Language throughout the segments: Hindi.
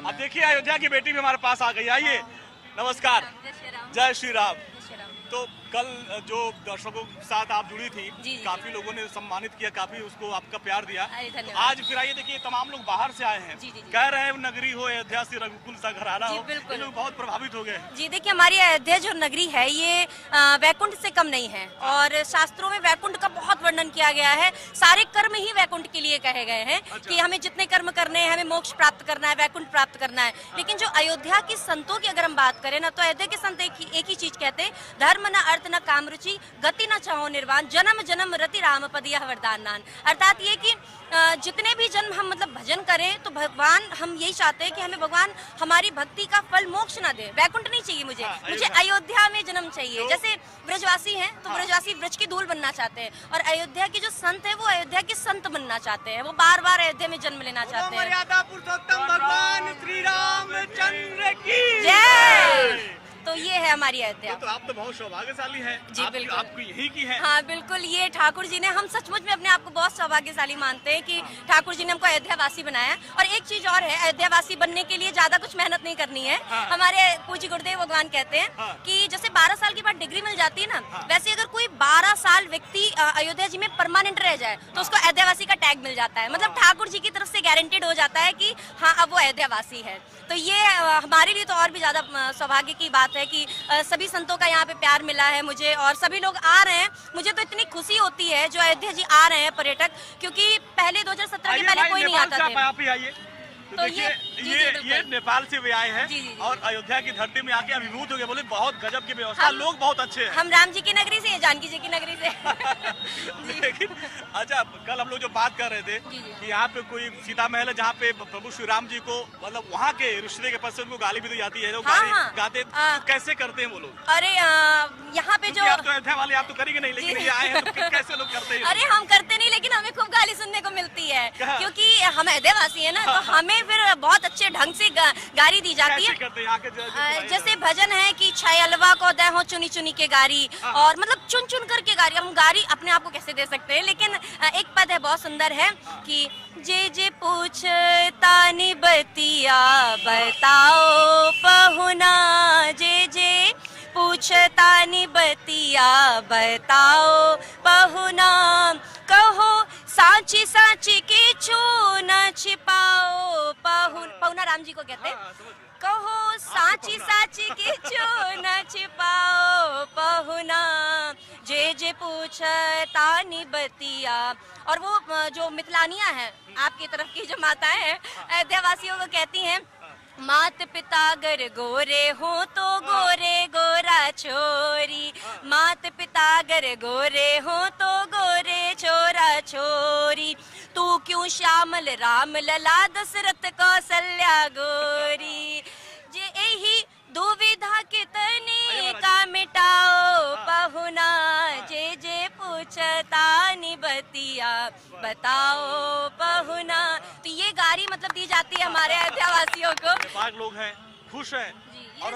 हूँ। अब देखिए अयोध्या की बेटी भी हमारे पास आ गई, आइए। नमस्कार। जय श्री राम। तो कल जो दर्शकों के साथ आप जुड़ी थी, काफी लोगों ने सम्मानित किया, काफी उसको आपका प्यार दिया। आज फिर आइए, देखिए तमाम लोग बाहर से आए हैं, कह रहे हैं नगरी हो अयोध्या से रघुकुल सा घराना हो, ये लोग बहुत प्रभावित हो गए। जी देखिए, हमारी अयोध्या जो नगरी है ये वैकुंठ से कम नहीं है और शास्त्रों में वैकुंठ का बहुत वर्णन किया गया है। सारे कर्म ही वैकुंठ के लिए कहे गए हैं कि हमें जितने कर्म करने हैं, हमें मोक्ष प्राप्त करना है, वैकुंठ प्राप्त करना है। लेकिन जो अयोध्या के संतों की अगर हम बात करें ना, तो अयोध्या के संत एक ही चीज कहते हैं, धर्म न अर्थ न काम रुचि, गति न चाहो निर्वाण, जन्म जन्म रति राम पद यह वरदान नान। अर्थात ये कि जितने भी जन्म हम मतलब भजन करें तो भगवान, हम यही चाहते हैं कि हमें भगवान हमारी भक्ति का फल मोक्ष ना दे। वैकुंठ नहीं चाहिए मुझे अयोध्या में जन्म चाहिए। जैसे ब्रजवासी हैं तो ब्रजवासी ब्रज की धूल बनना चाहते हैं, और अयोध्या के जो संत है वो अयोध्या के संत बनना चाहते हैं, वो बार बार अयोध्या में जन्म लेना चाहते हैं। मर्यादा पुरुषोत्तम भगवान श्री रामचंद्र की जय। तो ये है हमारी अयोध्या। तो आप तो बहुत सौभाग्यशाली हैं। जी बिल्कुल, आपको यही की है। हाँ बिल्कुल, ये ठाकुर जी ने, हम सचमुच में अपने आप को बहुत सौभाग्यशाली मानते हैं कि ठाकुर जी ने हमको अयोध्या वासी बनाया। और एक चीज और है, अयोध्या वासी बनने के लिए ज्यादा कुछ मेहनत नहीं करनी है। हमारे पूज्य गुरुदेव भगवान कहते हैं कि जैसे 12 साल के बाद डिग्री मिल जाती है ना, वैसे अगर कोई 12 साल व्यक्ति अयोध्या जी में परमानेंट रह जाए तो उसको अयोध्या वासी का टैग मिल जाता है। मतलब ठाकुर जी की तरफ से गारंटेड हो जाता है कि हाँ अब वो अयोध्या वासी है। तो ये हमारे लिए तो और भी ज्यादा सौभाग्य की बात है कि सभी संतों का यहाँ पे प्यार मिला है मुझे, और सभी लोग आ रहे हैं। मुझे तो इतनी खुशी होती है जो अयोध्या जी आ रहे हैं पर्यटक, क्योंकि पहले 2017 के पहले कोई नहीं आता था। तो ये नेपाल से भी आए हैं और अयोध्या की धरती में आके अभिभूत हो गए, बोले बहुत गजब की व्यवस्था, लोग बहुत अच्छे हैं। हम राम जी की नगरी से, जानकी जी की नगरी से। लेकिन अच्छा, कल हम लोग जो बात कर रहे थे कि यहाँ पे कोई सीता महल है जहाँ पे प्रभु श्री राम जी को, मतलब वहाँ के रिश्ते के पद से उनको गाली भी दी जाती है, गाते तो कैसे करते हैं वो लोग? अरे यहाँ पे जो, आप तो अयोध्या वाले, आप तो करेंगे नहीं, लेकिन ये आए हैं तो कैसे लोग करते हैं? अरे हम करते नहीं, लेकिन हमें खूब गाली सुनने को मिलती है, क्योंकि हम अयोध्या वासी है ना, तो हमें फिर बहुत अच्छे ढंग से गारी दी जाती है। जैसे भजन है कि छयलवा को दे हो चुनी चुनी के गारी, और मतलब चुन चुन करके गारी। हम गारी अपने आप को कैसे दे सकते हैं, लेकिन एक पद है बहुत सुंदर है कि जे पूछता नि बतिया बताओ पहुना, जे पूछता नि बतिया बताओ पहुना, कहो साची साची के छू न छिपाओ पहुना। राम जी को कहते हैं, कहो साची साची के छू न छिपाओ पहुना, जे पूछता नि बतिया। और वो जो मिथिलानिया है आपकी तरफ की जो माताएं हैं अयोध्या वासियों को कहती हैं, मात पिता अगर गोरे हो तो गोरे गोरा छोरी, मात पिता अगर गोरे हो तो गोरे छोरा छोरी, तू क्यों श्यामल राम लला दशरथ कौशल्या गोरी, जे यही दुविधा कितनी का मिटाओ पहुना, जे पूछता नि बतिया बताओ पहुना। तो ये गारी मतलब दी जाती है हमारे अयोध्या वासियों को। नेपाल लोग हैं, खुश हैं और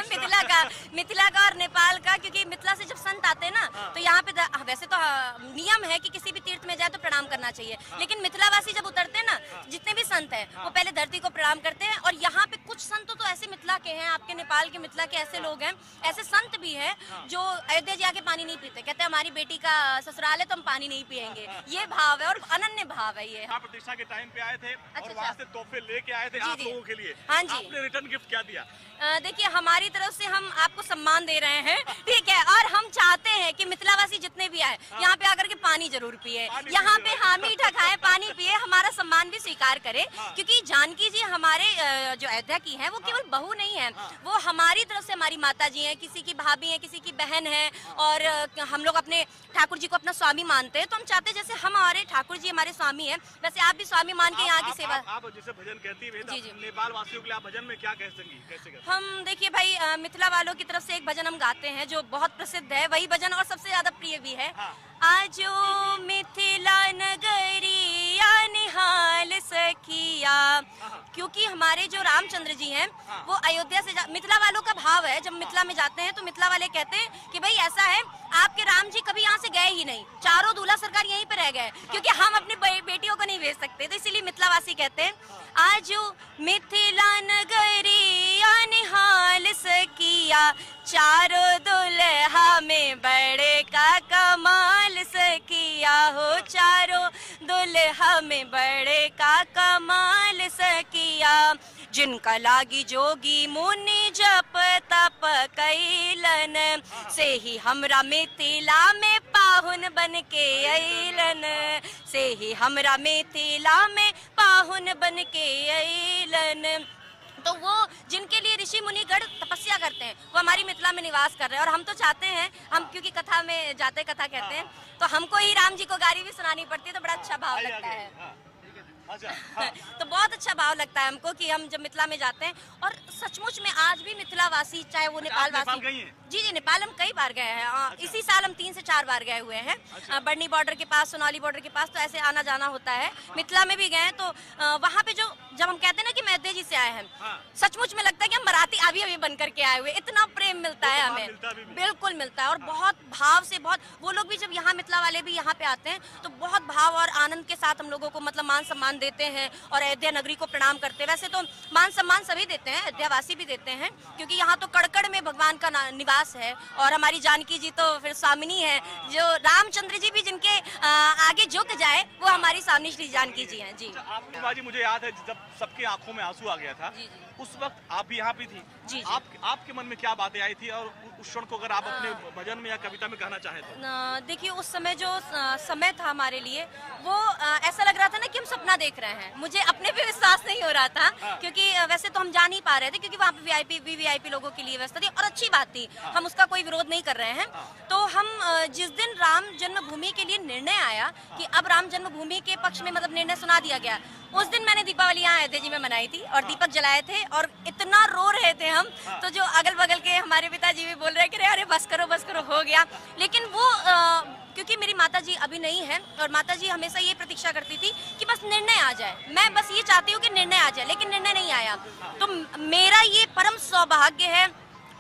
मिथिला का और नेपाल का, क्योंकि मिथिला से जब संत आते हैं ना तो यहाँ पे वैसे तो नियम है कि किसी भी तीर्थ में जाए तो प्रणाम करना चाहिए, लेकिन मिथिलावासी जब उतरते हैं ना, जितने भी संत हैं वो पहले धरती को प्रणाम करते हैं। और यहाँ पे कुछ संत तो ऐसे मिथिला के हैं, आपके नेपाल के मिथिला के ऐसे लोग हैं, ऐसे संत भी हैं जो अयोध्या जी आके पानी नहीं पीते, कहते हैं हमारी बेटी का ससुराल है तो हम पानी नहीं पियेंगे। ये भाव है और अनन्य भाव है ये। प्रतिष्ठा के टाइम पे आए थे और वहाँ से तोहफे लेके आए थे आप लोगों के लिए। हाँ जी, आपने रिटर्न गिफ्ट क्या दिया? देखिए हमारी तरफ से हम आपको सम्मान दे रहे हैं, ठीक है, और हम चाहते हैं कि मिथिलावासी जितने भी आए यहाँ पे आकर के पानी जरूर पिए, यहाँ पे मीठा खाए, पानी पिए, हमारा सम्मान भी स्वीकार करें, क्योंकि जानकी जी हमारे जो अयोध्या की हैं वो केवल बहू नहीं है, वो हमारी तरफ से हमारी माता जी हैं, किसी की भाभी है, किसी की बहन है, और हम लोग अपने ठाकुर जी को अपना स्वामी मानते हैं। तो हम चाहते हैं जैसे हमारे ठाकुर जी हमारे स्वामी हैं, वैसे आप भी स्वामी मान के यहाँ की सेवा। आप जैसे भजन कहती है नेपाल वासियों के लिए, आप भजन में क्या कह सकेंगी, कैसे? हम देखिए भाई, मिथिला वालों की तरफ से एक भजन हम गाते हैं जो बहुत प्रसिद्ध है, वही भजन और सबसे ज्यादा प्रिय भी है। आजो मिथिला नगरी निहाल सखिया, क्योंकि हमारे जो रामचंद्र जी हैं वो अयोध्या से मिथिला वालों का भाव है, जब मिथिला में जाते हैं तो मिथिला वाले कहते हैं कि भाई ऐसा है आपके राम जी कभी यहाँ से गए ही नहीं, चारों दूल्हा सरकार यहीं पे रह गए, क्योंकि हम अपनी बेटियों को नहीं भेज सकते, तो इसीलिए मिथिलावासी कहते हैं आजो मिथिला नगरिया निहाल सकिया, चारों दुल्हा में बड़े का कमाल सकिया हो, चारों दुल्हा में बड़े का कमाल सकिया, जिनका लागी जोगी मुनि जप तप कैलन, से ही हमरा मिथिला में पाहुन बन के अइलन, से ही हमरा मिथिला में पाहुन बन के अइलन। तो वो जिनके लिए ऋषि मुनिगण तपस्या करते हैं वो हमारी मिथिला में निवास कर रहे हैं, और हम तो चाहते हैं, हम क्योंकि कथा में जाते कथा कहते हैं, तो हमको ही राम जी को गारी भी सुनानी पड़ती है, तो बड़ा अच्छा भाव लगता है। अच्छा, तो बहुत अच्छा भाव लगता है हमको कि हम जब मिथिला में जाते हैं, और सचमुच में आज भी मिथिलावासी चाहे वो नेपाल वासी, जी नेपाल हम कई बार गए हैं, अच्छा। इसी साल हम 3 से 4 बार गए हुए हैं। अच्छा। बढ़नी बॉर्डर के पास, सोनाली बॉर्डर के पास, तो ऐसे आना जाना होता है। मिथिला में भी गए तो वहाँ पे जब हम कहते हैं ना कि मैदे जी से आए हैं, सचमुच में लगता है कि हम मराठी अभी बन करके आए हुए, इतना प्रेम मिलता है हमें, बिल्कुल मिलता है, और बहुत भाव से, बहुत वो लोग भी जब यहाँ मिथिला वाले भी यहाँ पे आते हैं तो बहुत भाव और आनंद के साथ हम लोगों को मतलब मान सम्मान देते हैं और अयोध्या नगरी को प्रणाम करते हैं। वैसे तो मान सम्मान सभी देते हैं, अयोध्यावासी भी देते हैं, क्योंकि यहाँ तो कड़कड़ में भगवान का निवास है, और हमारी जानकी जी तो फिर स्वामिनी है, जो रामचंद्र जी भी जिनके आगे झुक जाए वो हमारी स्वामिनी श्री जानकी जी हैं। जी आपकी बाजी मुझे याद है जब सबके आंखों में आंसू आ गया था, जी, उस वक्त आप भी यहाँ पे थी, जी, आपके मन में क्या बातें आई थी, और उस क्षण को अगर आप अपने भजन में या कविता में कहना चाहें तो? देखिए उस समय जो समय था हमारे लिए वो ऐसा लग रहा था ना कि हम सपना देख रहे हैं, मुझे अपने पे विश्वास नहीं हो रहा था, क्योंकि वैसे तो हम जा नहीं पा रहे थे, क्योंकि वहाँ पे वीवीआईपी लोगों के लिए व्यवस्था थी, और अच्छी बात थी, हम उसका कोई विरोध नहीं कर रहे हैं। तो हम जिस दिन राम जन्मभूमि के लिए निर्णय आया कि अब राम जन्मभूमि के पक्ष में मतलब निर्णय सुना दिया गया, उस दिन मैंने दीपावली यहाँ अयोध्या जी में मनाई थी, और दीपक जलाए थे, और इतना रो रहे थे हम, तो जो अगल बगल के हमारे पिताजी भी बोल रहे कि अरे बस करो हो गया। लेकिन वो क्योंकि मेरी माता जी अभी नहीं है, और माता जी हमेशा ये प्रतीक्षा करती थी कि बस निर्णय आ जाए, मैं बस ये चाहती हूँ कि निर्णय आ जाए, लेकिन निर्णय नहीं आया। तो मेरा ये परम सौभाग्य है,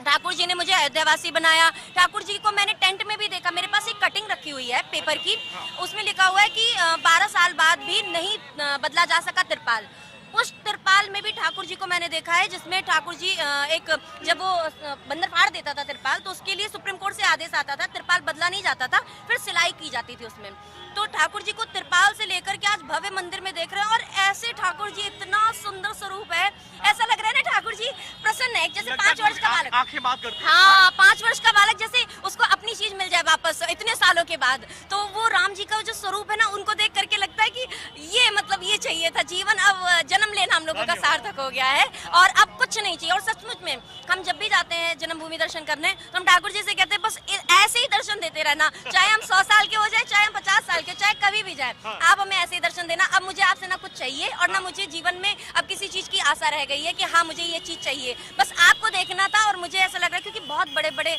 ठाकुर जी ने मुझे अयोध्यावासी बनाया। ठाकुर जी को मैंने टेंट में भी देखा, मेरे पास एक कटिंग रखी हुई है पेपर की, उसमें लिखा हुआ है कि 12 साल बाद भी नहीं बदला जा सका तिरपाल। उस तिरपाल में भी ठाकुर जी को मैंने देखा है, जिसमें ठाकुर जी एक जब वो बंदर फाड़ देता था तिरपाल, तो उसके लिए सुप्रीम कोर्ट से आदेश आता था, तिरपाल बदला नहीं जाता था, फिर सिलाई की जाती थी उसमें। तो ठाकुर जी को तिरपाल से लेकर के आज भव्य मंदिर में देख रहे हैं, और ऐसे ठाकुर जी, इतना सुंदर स्वरूप है, ऐसा लग रहा है ना ठाकुर जी प्रसन्न है, जैसे 5 वर्ष का बालक, आंखें बात करती हैं। हाँ 5 वर्ष का बालक, जैसे उसको अपनी चीज मिल जाए वापस इतने सालों के बाद। तो वो राम जी का जो स्वरूप है ना, उनको देख करके लगता है कि ये मतलब ये चाहिए था जीवन, अब जन्म लेना हम लोगों का सार्थक हो गया है, और अब कुछ नहीं चाहिए। और सचमुच में हम जब भी जाते हैं जन्मभूमि दर्शन करने, तो हम ठाकुर जी से कहते हैं बस ऐसे ही दर्शन देते रहना, चाहे हम 100 साल के हो जाए, चाहे हम 50 साल के, चाहे कभी भी जाए, आप हमें ऐसे ही दर्शन देना। अब मुझे आपसे ना कुछ चाहिए, और ना मुझे जीवन में अब किसी चीज की आशा रह गई है कि हाँ मुझे ये चीज चाहिए, बस आपको देखना था। और मुझे ऐसा लग रहा है क्योंकि बहुत बड़े बड़े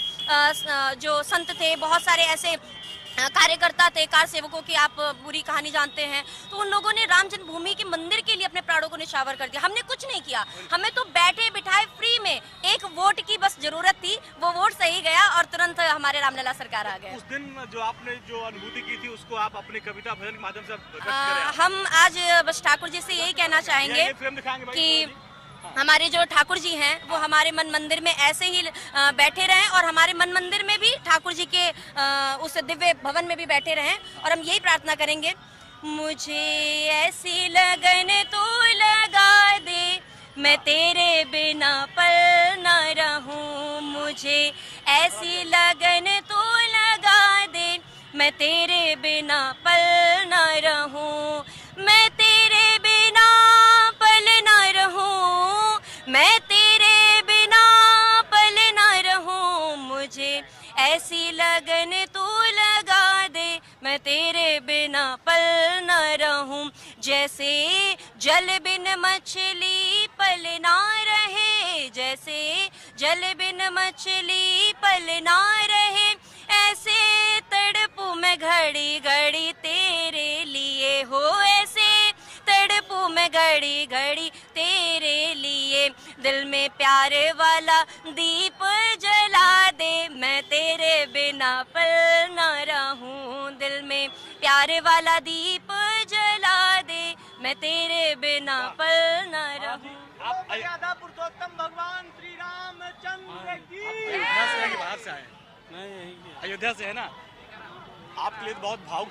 जो संत थे, बहुत सारे ऐसे कार्यकर्ता थे, कार सेवकों की आप पूरी कहानी जानते हैं, तो उन लोगों ने राम जन्मभूमि के मंदिर के लिए अपने प्राणों को निछावर कर दिया। हमने कुछ नहीं किया, हमें तो बैठे बिठाए फ्री में एक वोट की बस जरूरत थी, वो वोट सही गया और तुरंत हमारे रामलला सरकार आ गए। उस दिन जो आपने जो अनुभूति की थी उसको आप अपने कविता भजन के माध्यम से व्यक्त करें। हम आज बस ठाकुर जी से यही कहना चाहेंगे कि हमारे जो ठाकुर जी हैं वो हमारे मन मंदिर में ऐसे ही बैठे रहें, और हमारे मन मंदिर में भी ठाकुर जी के उस दिव्य भवन में भी बैठे रहें, और हम यही प्रार्थना करेंगे, मुझे ऐसी लगन तू लगा दे, मैं तेरे बिना पल न रहूं, मुझे ऐसी लगन तू लगा दे, मैं तेरे बिना पल न रहूं, मैं तेरे बिना पल न रहूं, मैं तेरे बिना पल न रहूं, मुझे ऐसी लगन तू लगा दे, मैं तेरे बिना पल न रहूं। जैसे जल बिन मछली पल ना रहे, जैसे जल बिन मछली पल ना रहे, ऐसे तड़पूं मैं घड़ी घड़ी तेरे लिए हो, ऐसे तड़प तड़पूं मैं घड़ी घड़ी तेरे लिए, दिल में प्यार वाला दीप जला दे, मैं तेरे बिना पल न रहूं, दिल में प्यार वाला दीप जला दे, मैं तेरे बिना पल न रहूं। मर्यादा पुरुषोत्तम भगवान श्री रामचंद्र की। अयोध्या से है कि बाहर से आए? मैं यही अयोध्या से है ना। आपके लिए तो बहुत भावुक